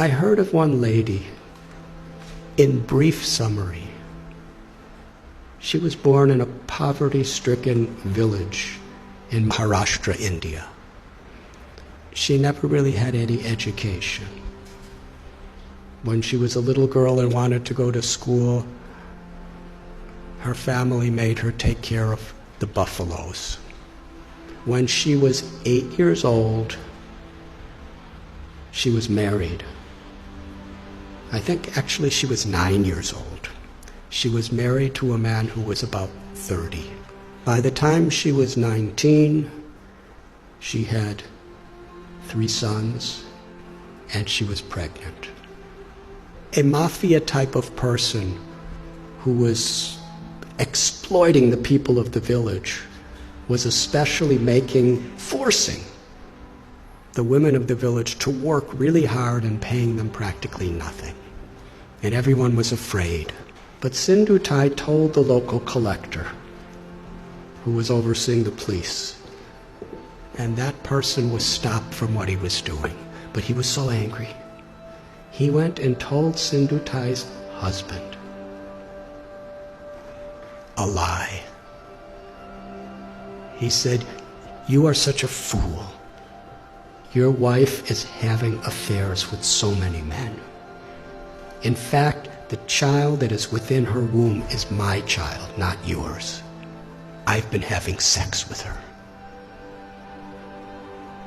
I heard of one lady, in brief summary. She was born in a poverty-stricken village in Maharashtra, India. She never really had any education. When she was a little girl and wanted to go to school, her family made her take care of the buffaloes. When she was 8 years old, she was married. I think actually she was 9 years old. She was married to a man who was about 30. By the time she was 19, she had 3 sons, and she was pregnant. A mafia type of person who was exploiting the people of the village was especially forcing the women of the village to work really hard and paying them practically nothing. And everyone was afraid. But Sindhutai told the local collector, who was overseeing the police, and that person was stopped from what he was doing. But he was so angry. He went and told Sindhutai's husband a lie. He said, "You are such a fool. Your wife is having affairs with so many men. In fact, the child that is within her womb is my child, not yours. I've been having sex with her.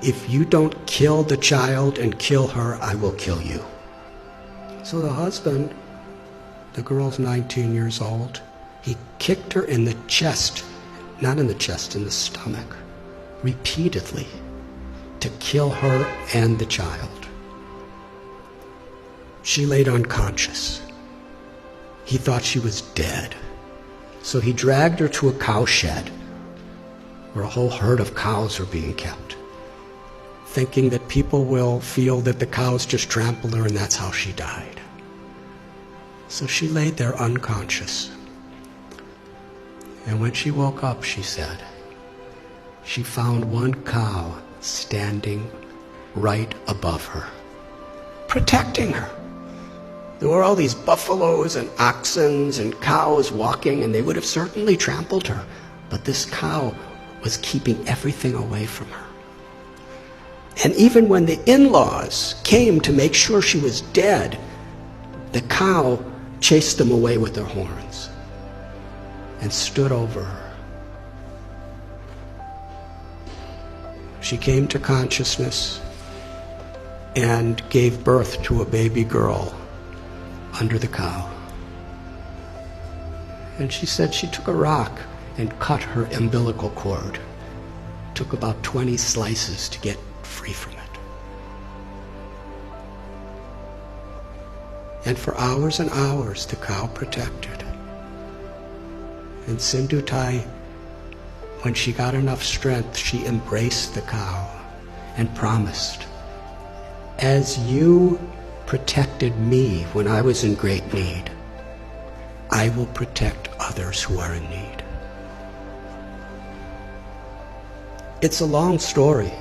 If you don't kill the child and kill her, I will kill you." So the husband, the girl's 19 years old, he kicked her in the chest, not in the chest, in the stomach, repeatedly, to kill her and the child. She laid unconscious. He thought she was dead. So he dragged her to a cow shed where a whole herd of cows are being kept, thinking that people will feel that the cows just trampled her and that's how she died. So she laid there unconscious. And when she woke up, she said, she found one cow standing right above her, protecting her. There were all these buffaloes and oxen and cows walking, and they would have certainly trampled her. But this cow was keeping everything away from her. And even when the in-laws came to make sure she was dead, the cow chased them away with their horns and stood over her. She came to consciousness and gave birth to a baby girl under the cow. And she said she took a rock and cut her umbilical cord. Took about 20 slices to get free from it. And for hours and hours, the cow protected. And Sindhutai, when she got enough strength, she embraced the cow and promised, "As you protected me when I was in great need, I will protect others who are in need." It's a long story,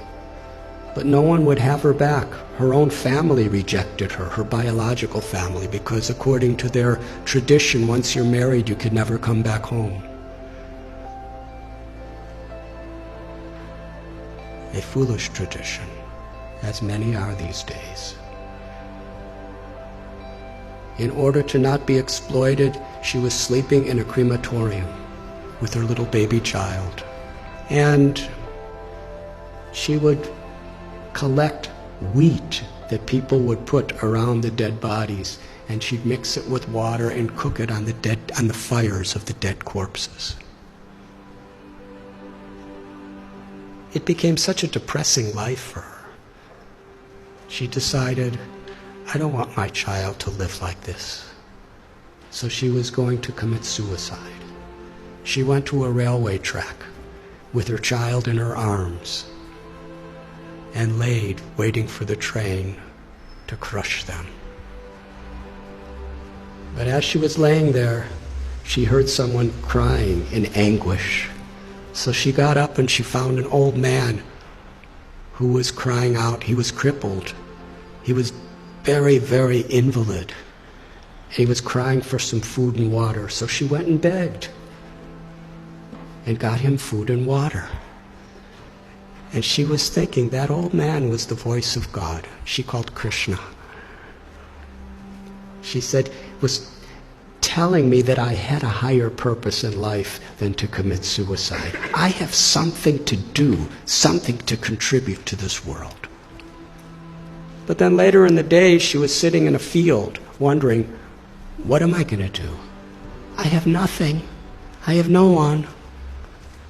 but no one would have her back. Her own family rejected her, her biological family, because according to their tradition, once you're married, you could never come back home. A foolish tradition, as many are these days. In order to not be exploited, she was sleeping in a crematorium with her little baby child. And she would collect wheat that people would put around the dead bodies, and she'd mix it with water and cook it on the fires of the dead corpses. It became such a depressing life for her. She decided, I don't want my child to live like this. So she was going to commit suicide. She went to a railway track with her child in her arms and laid waiting for the train to crush them. But as she was laying there, she heard someone crying in anguish. So she got up and she found an old man who was crying out. He was crippled. He was very, very invalid. He was crying for some food and water, so she went and begged and got him food and water. And she was thinking that old man was the voice of God. She called Krishna. She said, was telling me that I had a higher purpose in life than to commit suicide. I have something to do, something to contribute to this world. But then later in the day, she was sitting in a field wondering, what am I going to do? I have nothing. I have no one.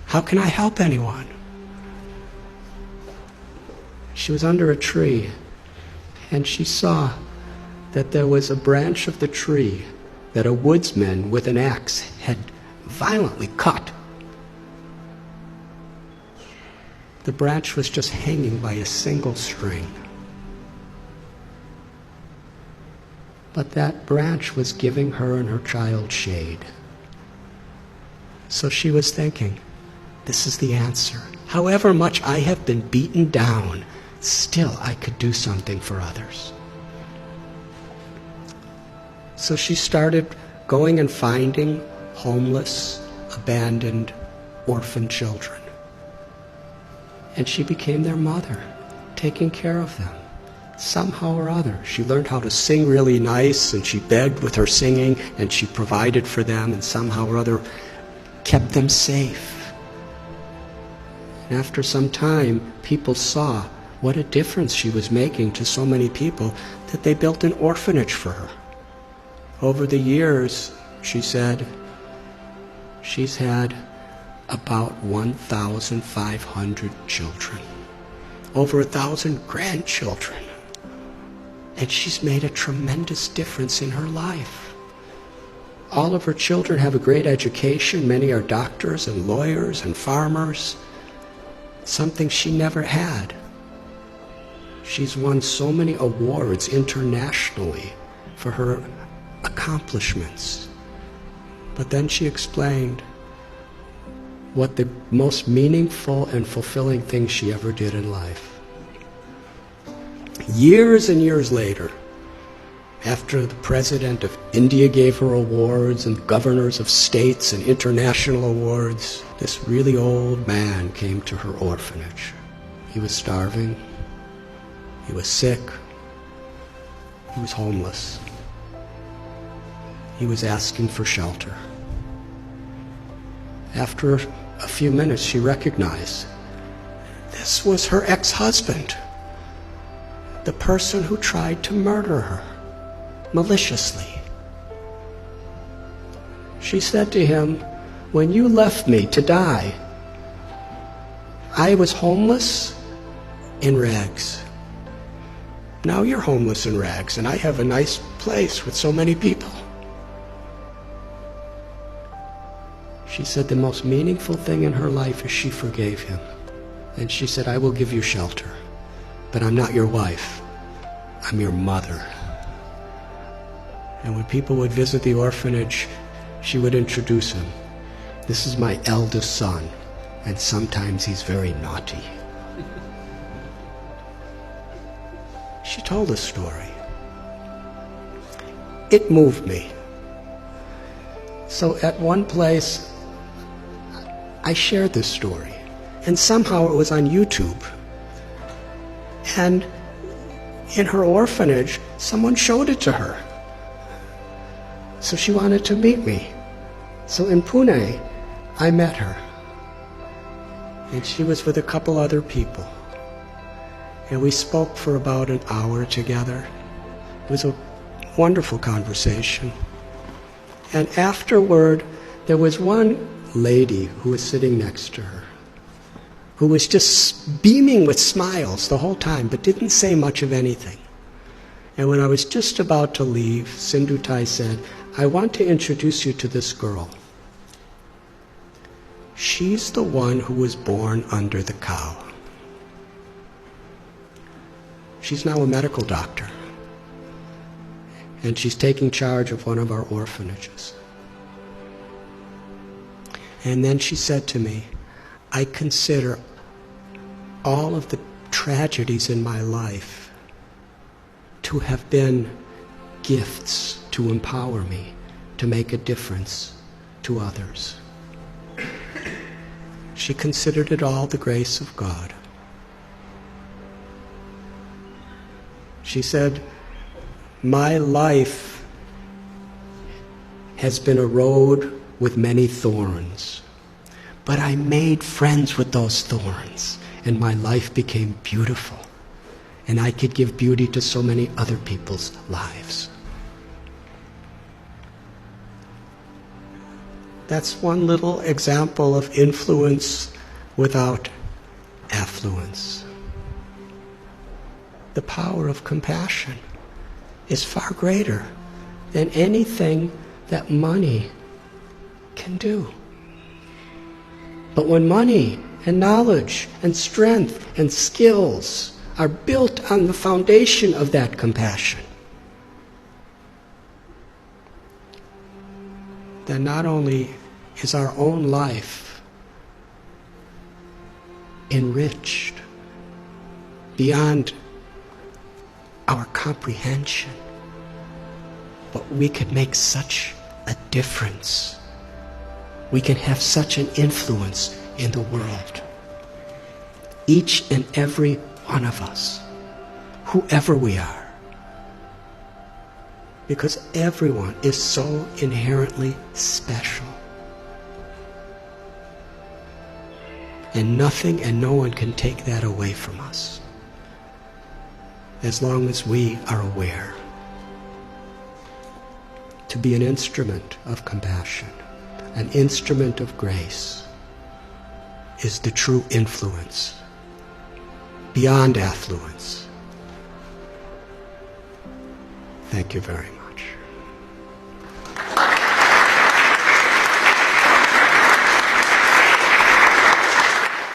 How can I help anyone? She was under a tree, and she saw that there was a branch of the tree that a woodsman with an axe had violently cut. The branch was just hanging by a single string. But that branch was giving her and her child shade. So she was thinking, this is the answer. However much I have been beaten down, still I could do something for others. So she started going and finding homeless, abandoned, orphan children. And she became their mother, taking care of them. Somehow or other, she learned how to sing really nice, and she begged with her singing, and she provided for them, and somehow or other kept them safe. And after some time, people saw what a difference she was making to so many people that they built an orphanage for her. Over the years, she said, she's had about 1,500 children, over 1,000 grandchildren. And she's made a tremendous difference in her life. All of her children have a great education. Many are doctors and lawyers and farmers, something she never had. She's won so many awards internationally for her accomplishments. But then she explained what the most meaningful and fulfilling thing she ever did in life. Years and years later, after the president of India gave her awards and governors of states and international awards, this really old man came to her orphanage. He was starving. He was sick. He was homeless. He was asking for shelter. After a few minutes, she recognized this was her ex-husband, the person who tried to murder her maliciously. She said to him, when you left me to die, I was homeless in rags. Now you're homeless in rags, and I have a nice place with so many people. She said the most meaningful thing in her life is she forgave him. And she said, I will give you shelter, but I'm not your wife. I'm your mother. And when people would visit the orphanage, she would introduce him. This is my eldest son, and sometimes he's very naughty. She told a story. It moved me. So at one place, I shared this story, and somehow it was on YouTube. And in her orphanage, someone showed it to her. So she wanted to meet me. So in Pune, I met her. And she was with a couple other people. And we spoke for about an hour together. It was a wonderful conversation. And afterward, there was one lady who was sitting next to her, who was just beaming with smiles the whole time, but didn't say much of anything. And when I was just about to leave, Sindhutai said, I want to introduce you to this girl. She's the one who was born under the cow. She's now a medical doctor, and she's taking charge of one of our orphanages. And then she said to me, I consider all of the tragedies in my life to have been gifts to empower me to make a difference to others. She considered it all the grace of God. She said, "My life has been a road with many thorns, but I made friends with those thorns, and my life became beautiful, and I could give beauty to so many other people's lives." That's one little example of influence without affluence. The power of compassion is far greater than anything that money can do. But when money and knowledge and strength and skills are built on the foundation of that compassion, then not only is our own life enriched beyond our comprehension, but we could make such a difference. We can have such an influence in the world. Each and every one of us, whoever we are. Because everyone is so inherently special. And nothing and no one can take that away from us, as long as we are aware. To be an instrument of compassion, an instrument of grace, is the true influence, beyond affluence. Thank you very much.